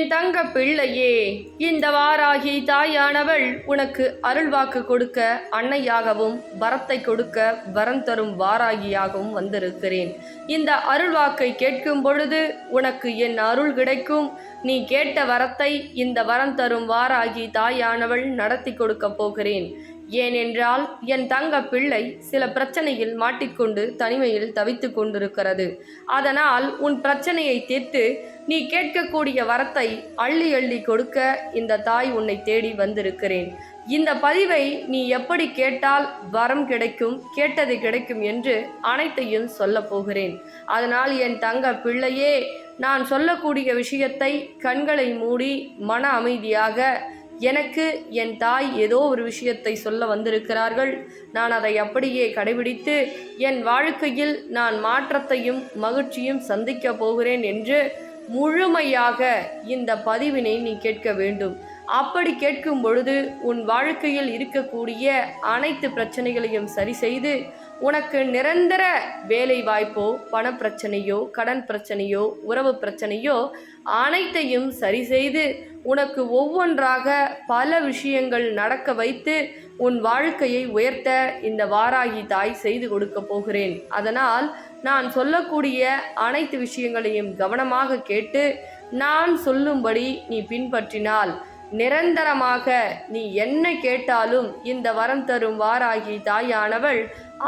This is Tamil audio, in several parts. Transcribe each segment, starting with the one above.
என் தங்க பிள்ளையே, இந்த வாராகி தாயானவள் உனக்கு அருள்வாக்கு கொடுக்க அன்னையாகவும் வரத்தை கொடுக்க வரம் தரும் வாராகியாகவும் வந்திருக்கிறேன். இந்த அருள்வாக்கை கேட்கும் பொழுது உனக்கு என் அருள் கிடைக்கும். நீ கேட்ட வரத்தை இந்த வரம் தரும் வாராகி தாயானவள் நடத்தி கொடுக்க போகிறேன். ஏனென்றால் என் தங்க பிள்ளை சில பிரச்சனையில் மாட்டிக்கொண்டு தனிமையில் தவித்து கொண்டிருக்கிறது. அதனால் உன் பிரச்சனையை தீர்த்து நீ கேட்கக்கூடிய வரத்தை அள்ளி அள்ளி கொடுக்க இந்த தாய் உன்னை தேடி வந்திருக்கிறேன். இந்த பதிவை நீ எப்படி கேட்டால் வரம் கிடைக்கும், கேட்டது கிடைக்கும் என்று அனைத்தையும் சொல்ல போகிறேன். அதனால் என் தங்க பிள்ளையே, நான் சொல்லக்கூடிய விஷயத்தை கண்களை மூடி மன அமைதியாக, எனக்கு என் தாய் ஏதோ ஒரு விஷயத்தை சொல்ல வந்திருக்கிறார்கள், நான் அதை அப்படியே கடைபிடித்து என் வாழ்க்கையில் நான் மாற்றத்தையும் மகிழ்ச்சியும் சந்திக்க போகிறேன் என்று முழுமையாக இந்த பதிவினை நீ கேட்க வேண்டும். அப்படி கேட்கும் பொழுது உன் வாழ்க்கையில் இருக்கக்கூடிய அனைத்து பிரச்சனைகளையும் சரி செய்து உனக்கு நிரந்தர வேலை வாய்ப்போ, பணப்பிரச்சனையோ, கடன் பிரச்சனையோ, உறவு பிரச்சனையோ அனைத்தையும் சரி செய்து உனக்கு ஒவ்வொன்றாக பல விஷயங்கள் நடக்க வைத்து உன் வாழ்க்கையை உயர்த்த இந்த வாராகி தாய் செய்து கொடுக்க போகிறேன். அதனால் நான் சொல்லக்கூடிய அனைத்து விஷயங்களையும் கவனமாக கேட்டு நான் சொல்லும்படி நீ பின்பற்றினால் நிரந்தரமாக நீ என்ன கேட்டாலும் இந்த வரம் தரும் வாராகி தாயானவள்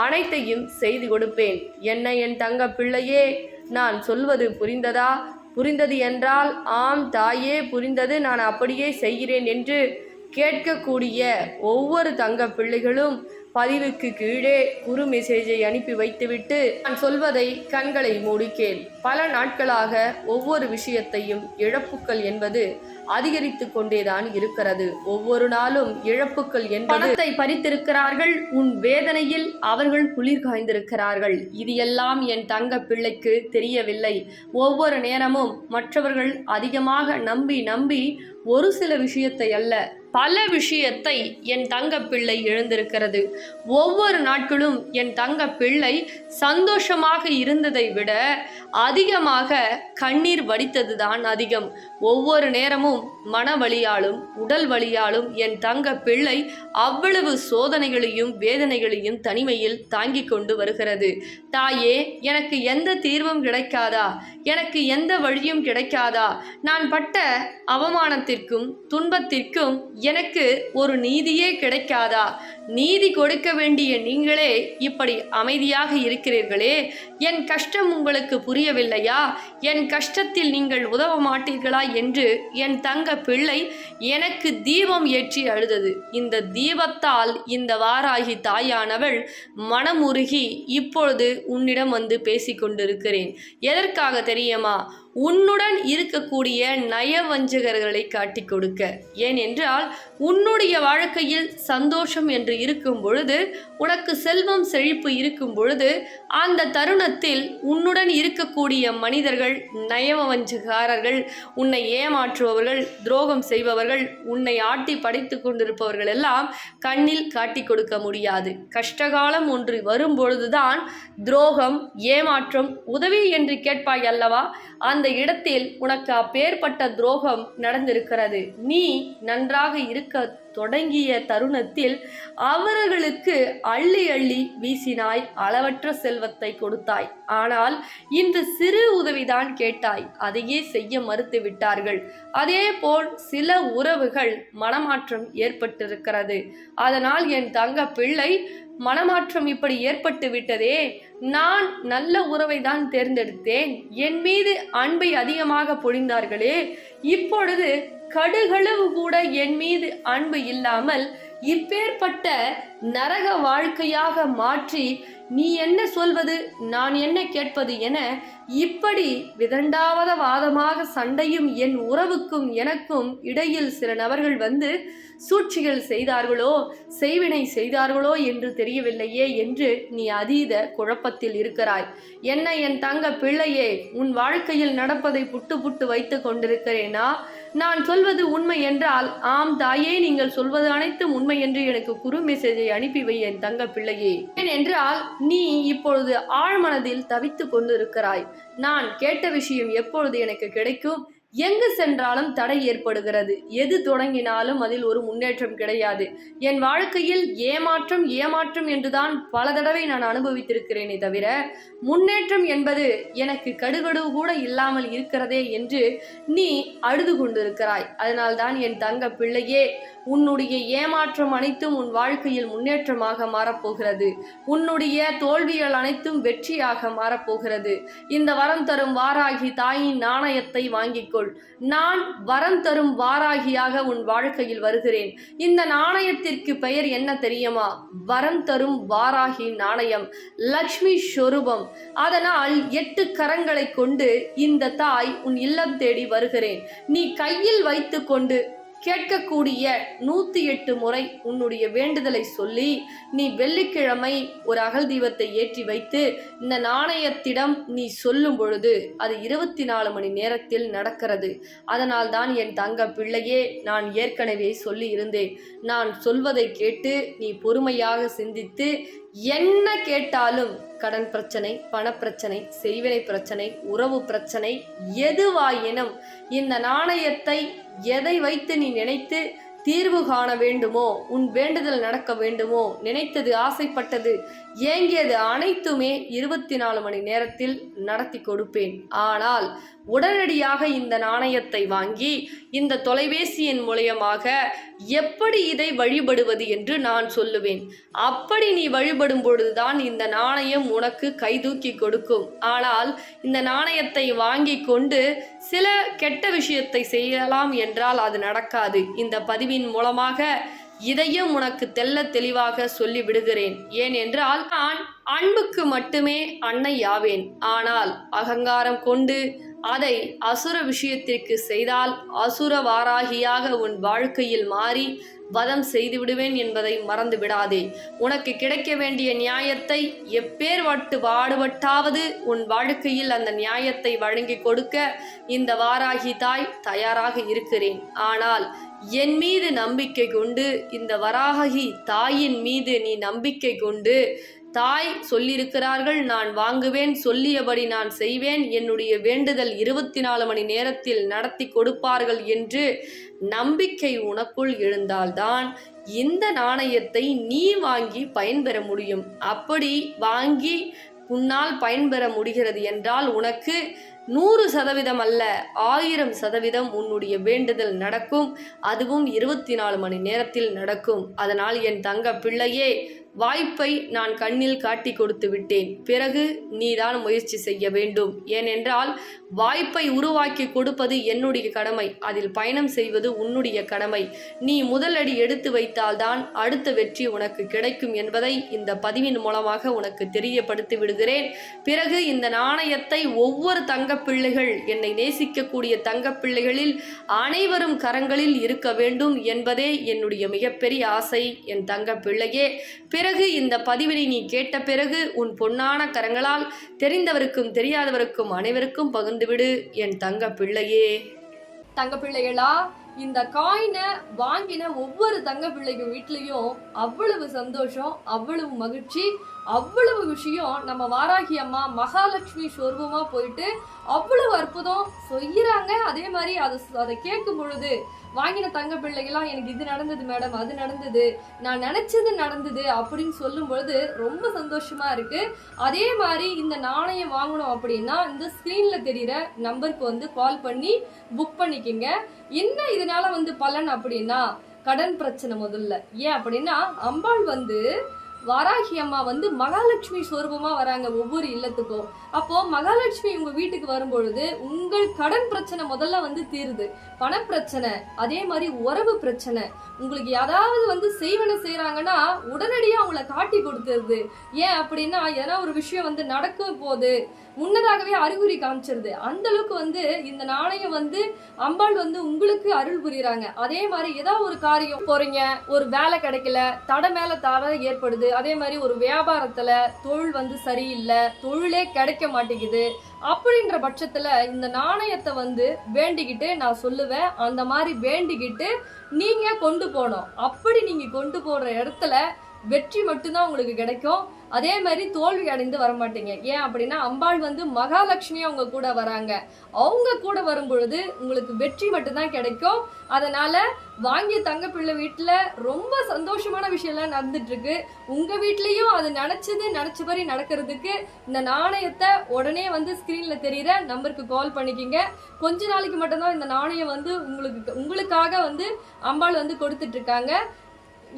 அனைத்தையும் செய்து கொடுப்பேன். என்ன என் தங்க பிள்ளையே, நான் சொல்வது புரிந்ததா? புரிந்தது என்றால் ஆம் தாயே, புரிந்தது, நான் அப்படியே செய்கிறேன் என்று கேட்கக்கூடிய ஒவ்வொரு தங்க பிள்ளைகளும் பதிவுக்கு கீழே குறு மெசேஜை அனுப்பி வைத்துவிட்டு நான் சொல்வதை கண்களை மூடி கேள். பல நாட்களாக ஒவ்வொரு விஷயத்தையும் இழப்புக்கள் என்பது அதிகரித்து கொண்டேதான் இருக்கிறது. ஒவ்வொரு நாளும் இழப்புக்கள் என்பதை பறித்திருக்கிறார்கள். உன் வேதனையில் அவர்கள் குளிர் காய்ந்திருக்கிறார்கள். இது எல்லாம் என் தங்க பிள்ளைக்கு தெரியவில்லை. ஒவ்வொரு நேரமும் மற்றவர்கள் அதிகமாக நம்பி ஒரு சில விஷயத்தை அல்ல, பல விஷயத்தை என் தங்க பிள்ளை இழந்திருக்கிறது. ஒவ்வொரு நாட்களும் என் தங்க பிள்ளை சந்தோஷமாக இருந்ததை விட அதிகமாக கண்ணீர் வடித்ததுதான் அதிகம். ஒவ்வொரு நேரமும் மன வலியாலும் உடல் வலியாலும் என் தங்க பிள்ளை அவ்வளவு சோதனைகளையும் வேதனைகளையும் தனிமையில் தாங்கி கொண்டு வருகிறது. தாயே, எனக்கு எந்த தீர்வும் கிடைக்காதா? எனக்கு எந்த வழியும் கிடைக்காதா? நான் பட்ட அவமானத்திற்கும் துன்பத்திற்கும் எனக்கு ஒரு நீதியே கிடைக்காதா? நீதி கொடுக்க வேண்டிய நீங்களே இப்படி அமைதியாக இருக்கிறீர்களே, என் கஷ்டம் உங்களுக்கு புரியவில்லையா? என் கஷ்டத்தில் நீங்கள் உதவ மாட்டீர்களா என்று என் தங்க பிள்ளை எனக்கு தீபம் ஏற்றி அழுதது. இந்த தீபத்தால் இந்த வாராகி தாயானவள் மனமுருகி இப்பொழுது உன்னிடம் வந்து பேசிக்கொண்டிருக்கிறேன். எதற்காக தெரியுமா? உன்னுடன் இருக்கக்கூடிய நயவஞ்சகர்களை காட்டி கொடுக்க. ஏனென்றால் உன்னுடைய வாழ்க்கையில் சந்தோஷம் என்று இருக்கும் பொழுது, உனக்கு செல்வம் செழிப்பு இருக்கும் பொழுது, அந்த தருணத்தில் உன்னுடன் இருக்கக்கூடிய மனிதர்கள், நயவஞ்சகாரர்கள், உன்னை ஏமாற்றுபவர்கள், துரோகம் செய்பவர்கள், உன்னை ஆட்டி படைத்து கொண்டிருப்பவர்கள் எல்லாம் கண்ணில் காட்டி கொடுக்க முடியாது. கஷ்டகாலம் ஒன்று வரும்பொழுதுதான் துரோகம், ஏமாற்றம், உதவி என்று கேட்பாய் அல்லவா? அந்த இடத்தில் உனக்கு அப்பேற்பட்ட துரோகம் நடந்திருக்கிறது. நீ நன்றாக இருக்க தொடங்கிய தருணத்தில் அவர்களுக்கு அள்ளி அள்ளி வீசினாய், அளவற்ற செல்வத்தை கொடுத்தாய். ஆனால் இன்று சிறு உதவிதான் கேட்டாய், அதையே செய்ய மறுத்து விட்டார்கள். அதே போல் சில உறவுகள் மனமாற்றம் ஏற்பட்டிருக்கிறது. அதனால் என் தங்க பிள்ளை, மனமாற்றம் இப்படி ஏற்பட்டு விட்டதே, நான் நல்ல உறவை தான் தேர்ந்தெடுத்தேன், என் மீது அன்பை அதிகமாக பொழிந்தார்களே, இப்பொழுது கடுகளவு கூட என் மீது அன்பு இல்லாமல் இப்பேற்பட்ட நரக வாழ்க்கையாக மாற்றி நீ என்ன சொல்வது, நான் என்ன கேட்பது என இப்படி விதண்டாவத வாதமாக சண்டையும் என் உறவுக்கும் எனக்கும் இடையில் சில நபர்கள் வந்து சூழ்ச்சிகள் செய்தார்களோ, செய்வினை செய்தார்களோ என்று தெரியவில்லையே என்று நீ அதீத குழப்பத்தில் இருக்கிறாய். என்ன என் தங்க பிள்ளையே, உன் வாழ்க்கையில் நடப்பதை புட்டு புட்டு வைத்து கொண்டிருக்கிறேனா? நான் சொல்வது உண்மை என்றால் ஆம் தாயே, நீங்கள் சொல்வது அனைத்தும் உண்மை என்று எனக்கு குறு மெசேஜை அனுப்பி வை என் தங்க பிள்ளையே. ஏனென்றால் நீ இப்பொழுது ஆழ்மனதில் தவித்து கொண்டிருக்கிறாய். நான் கேட்ட விஷயம் எப்பொழுது எனக்கு கிடைக்கும், எங்கு சென்றாலும் தடை ஏற்படுகிறது. எது தொடங்கினாலும் அதில் ஒரு முன்னேற்றம் கிடையாது. என் வாழ்க்கையில் ஏமாற்றம் ஏமாற்றம் என்றுதான் பல தடவை நான் அனுபவித்திருக்கிறேனே தவிர முன்னேற்றம் என்பது எனக்கு கடுகடு கூட இல்லாமல் இருக்கிறதே என்று நீ அழுது கொண்டிருக்கிறாய். அதனால்தான் என் தங்க பிள்ளையே, உன்னுடைய ஏமாற்றம் அனைத்தும் உன் வாழ்க்கையில் முன்னேற்றமாக மாறப்போகிறது. உன்னுடைய தோல்விகள் அனைத்தும் வெற்றியாக மாறப்போகிறது. இந்த வரம் தரும் வாராகி தாயின் நாணயத்தை வாங்கிக்கொள். நான் வரம் தரும் வாராகியாக உன் வாழ்க்கையில் வருகிறேன். இந்த நாணயத்திற்கு பெயர் என்ன தெரியுமா? வரம் தரும் வாராகி நாணயம், லக்ஷ்மி ஸ்வரூபம். அதனால் 8 கரங்களை கொண்டு இந்த தாய் உன் இல்லம் தேடி வருகிறேன். நீ கையில் வைத்து கொண்டு கேட்கக்கூடிய 108 முறை உன்னுடைய வேண்டுதலை சொல்லி நீ வெள்ளிக்கிழமை ஒரு அகல் தீபத்தை ஏற்றி வைத்து இந்த நாணயத்திடம் நீ சொல்லும் பொழுது அது 24 மணி நேரத்தில் நடக்கிறது. அதனால் தான் என் தங்க பிள்ளையே, நான் ஏற்கனவே சொல்லி இருந்தேன். நான் சொல்வதை கேட்டு நீ பொறுமையாக சிந்தித்து என்ன கேட்டாலும், கடன் பிரச்சனை, பணப்பிரச்சனை, செய்வினை பிரச்சனை, உறவு பிரச்சனை, எதுவாயினும் இந்த நாணயத்தை எதை வைத்து நீ நினைத்து தீர்வு காண வேண்டுமோ, உன் வேண்டுதல் நடக்க வேண்டுமோ, நினைத்தது, ஆசைப்பட்டது, ஏங்கியது அனைத்துமே 24 மணி நேரத்தில் நடத்தி கொடுப்பேன். ஆனால் உடனடியாக இந்த நாணயத்தை வாங்கி இந்த தொலைபேசியின் மூலமாக எப்படி இதை வழிபடுவது என்று நான் சொல்லுவேன். அப்படி நீ வழிபடும் பொழுதுதான் இந்த நாணயம் உனக்கு கைதூக்கி கொடுக்கும். ஆனால் இந்த நாணயத்தை வாங்கி கொண்டு சில கெட்ட விஷயத்தை செய்யலாம் என்றால் அது நடக்காது. இந்த பதிவின் மூலமாக இதையும் உனக்கு தெள்ள தெளிவாக சொல்லி விடுகிறேன். ஏனென்றால் நான் அன்புக்கு மட்டுமே அன்னை யாவேன். ஆனால் அகங்காரம் கொண்டு அதை அசுர விஷயத்திற்கு செய்தால் அசுர வாராகியாக உன் வாழ்க்கையில் மாறி வதம் செய்து விடுவேன் என்பதை மறந்து விடாதே. உனக்கு கிடைக்க வேண்டிய நியாயத்தை எப்பேர்பட்டு பாடுபட்டாவது உன் வாழ்க்கையில் அந்த நியாயத்தை வழங்கி கொடுக்க இந்த வாராகி தாய் தயாராக இருக்கிறேன். ஆனால் என் மீது நம்பிக்கை கொண்டு, இந்த வராகி தாயின் மீது நீ நம்பிக்கை கொண்டு, தாய் சொல்லியிருக்கிறார்கள், நான் வாங்குவேன், சொல்லியபடி நான் செய்வேன், என்னுடைய வேண்டுதல் 24 மணி நேரத்தில் நடத்தி கொடுப்பார்கள் என்று நம்பிக்கை உனக்குள் எழுந்தால்தான் இந்த நாணயத்தை நீ வாங்கி பயன்பெற முடியும். அப்படி வாங்கி உன்னால் பயன்பெற முடிகிறது என்றால் உனக்கு 100% அல்ல, 1000% உன்னுடைய வேண்டுதல் நடக்கும். அதுவும் 24 மணி நேரத்தில் நடக்கும். அதனால் என் தங்க பிள்ளையே, வாய்ப்பை நான் கண்ணில் காட்டி கொடுத்து விட்டேன். பிறகு நீதான் முயற்சி செய்ய வேண்டும். ஏனென்றால் வாய்ப்பை உருவாக்கி கொடுப்பது என்னுடைய கடமை, அதில் பயணம் செய்வது உன்னுடைய கடமை. நீ முதலடி எடுத்து வைத்தால்தான் அடுத்த வெற்றி உனக்கு கிடைக்கும் என்பதை இந்த பதிவின் மூலமாக உனக்கு தெரியப்படுத்தி விடுகிறேன். பிறகு இந்த நாணயத்தை ஒவ்வொரு தங்கப்பிள்ளைகள், என்னை நேசிக்கக்கூடிய தங்கப்பிள்ளைகளில் அனைவரும் கரங்களில் இருக்க வேண்டும் என்பதே என்னுடைய மிகப்பெரிய ஆசை என் தங்கப்பிள்ளையே. பிறகு இந்த பதிவினை நீ கேட்ட பிறகு உன் பொன்னான கரங்களால் தெரிந்தவருக்கும் தெரியாதவருக்கும் அனைவருக்கும் பகிர்ந்துவிடு என் தங்க பிள்ளையே. தங்க பிள்ளைகளா, இந்த காயினை வாங்கின ஒவ்வொரு தங்க பிள்ளைக்கும் வீட்லேயும் அவ்வளவு சந்தோஷம், அவ்வளவு மகிழ்ச்சி, அவ்வளவு விஷயம். நம்ம வாராகி அம்மா மகாலட்சுமி சொர்வமாக போயிட்டு அவ்வளவு அற்புதம் செய்கிறாங்க. அதே மாதிரி அதை கேட்கும் பொழுது வாங்கின தங்க பிள்ளைகளாம் எனக்கு இது நடந்தது மேடம், அது நடந்தது, நான் நினைச்சது நடந்தது அப்படின்னு சொல்லும் பொழுது ரொம்ப சந்தோஷமா இருக்கு. அதே மாதிரி இந்த நாணயம் வாங்கணும் அப்படின்னா இந்த ஸ்கிரீன்ல தெரியுற நம்பருக்கு கால் பண்ணி புக் பண்ணிக்கிங்க. என்ன இதனால பலன் அப்படின்னா, கடன் பிரச்சனை முதல்ல. ஏன் அப்படின்னா அம்பாள் வாராகி அம்மா மகாலட்சுமி ஸ்வரூபமா வராங்க ஒவ்வொரு இல்லத்துக்கும். அப்போ மகாலட்சுமி உங்க வீட்டுக்கு வரும்பொழுது உங்கள் கடன் பிரச்சனை முதல்ல தீருது. பணப்பிரச்சனை, அதே மாதிரி உறவு பிரச்சனை, உங்களுக்கு யாராவது செய்வன செய்யறாங்கன்னா உடனடியா அவங்கள காட்டி கொடுத்துருது. ஏன் அப்படின்னா ஏன்னா ஒரு விஷயம் நடக்க போது முன்னதாகவே அறிகுறி காமிச்சிருது. அந்த அளவுக்கு இந்த நாணயம் அம்பாள் உங்களுக்கு அருள் புரியுறாங்க. அதே மாதிரி ஏதாவது ஒரு காரியம் போறீங்க, ஒரு வேலை கிடைக்கல, தடை மேல தடை ஏற்படுது. அதே மாதிரி ஒரு வியாபாரத்துல தொழில் சரியில்லை, தொழிலே கிடைக்க மாட்டேங்குது. அப்படின்ற பட்சத்துல இந்த நாணயத்தை வேண்டிக்கிட்டு நான் சொல்லுவேன், அந்த மாதிரி வேண்டிக்கிட்டு நீங்க கொண்டு போனோம். அப்படி நீங்க கொண்டு போற இடத்துல வெற்றி மட்டும்தான் உங்களுக்கு கிடைக்கும். அதே மாதிரி தோல்வி அடைந்து வரமாட்டீங்க. ஏன் அப்படின்னா அம்பாள் வந்து மகாலட்சுமி அவங்க கூட வராங்க. அவங்க கூட வரும்பொழுது உங்களுக்கு வெற்றி மட்டும்தான் கிடைக்கும். அதனால வாங்கிய தங்கப்பிள்ளை வீட்டுல ரொம்ப சந்தோஷமான விஷயம்லாம் நடந்துட்டு இருக்கு. உங்க வீட்லயும் அது நினைச்சபடி நடக்கிறதுக்கு இந்த நாணயத்தை உடனே வந்து ஸ்கிரீன்ல தெரியுற நம்பருக்கு கால் பண்ணிக்கிங்க. கொஞ்ச நாளைக்கு மட்டும்தான் இந்த நாணயம் வந்து உங்களுக்காக வந்து அம்பாள் வந்து கொடுத்துட்டு இருக்காங்க.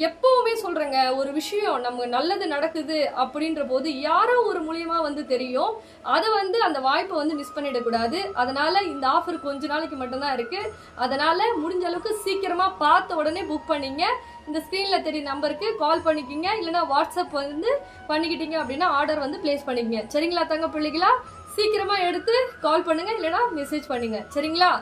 எப்பவுமே சொல்றேங்க, ஒரு விஷயம் நம்ம நல்லது நடக்குது அப்படின்ற போது யாரோ ஒரு மூலியமா வந்து தெரியும். அதை வந்து அந்த வாய்ப்பை வந்து மிஸ் பண்ணிடக்கூடாது. அதனால இந்த ஆஃபர் கொஞ்ச நாளைக்கு மட்டும்தான் இருக்கு. அதனால முடிஞ்ச அளவுக்கு சீக்கிரமா பார்த்த உடனே புக் பண்ணிங்க. இந்த ஸ்கிரீன்ல தெரிய நம்பருக்கு கால் பண்ணிக்கிங்க. இல்லைன்னா வாட்ஸ்அப் வந்து பண்ணிக்கிட்டீங்க அப்படின்னா ஆர்டர் வந்து பிளேஸ் பண்ணிக்கங்க. சரிங்களா தங்க பிள்ளைகளா? சீக்கிரமா எடுத்து கால் பண்ணுங்க, இல்லைன்னா மெசேஜ் பண்ணுங்க. சரிங்களா?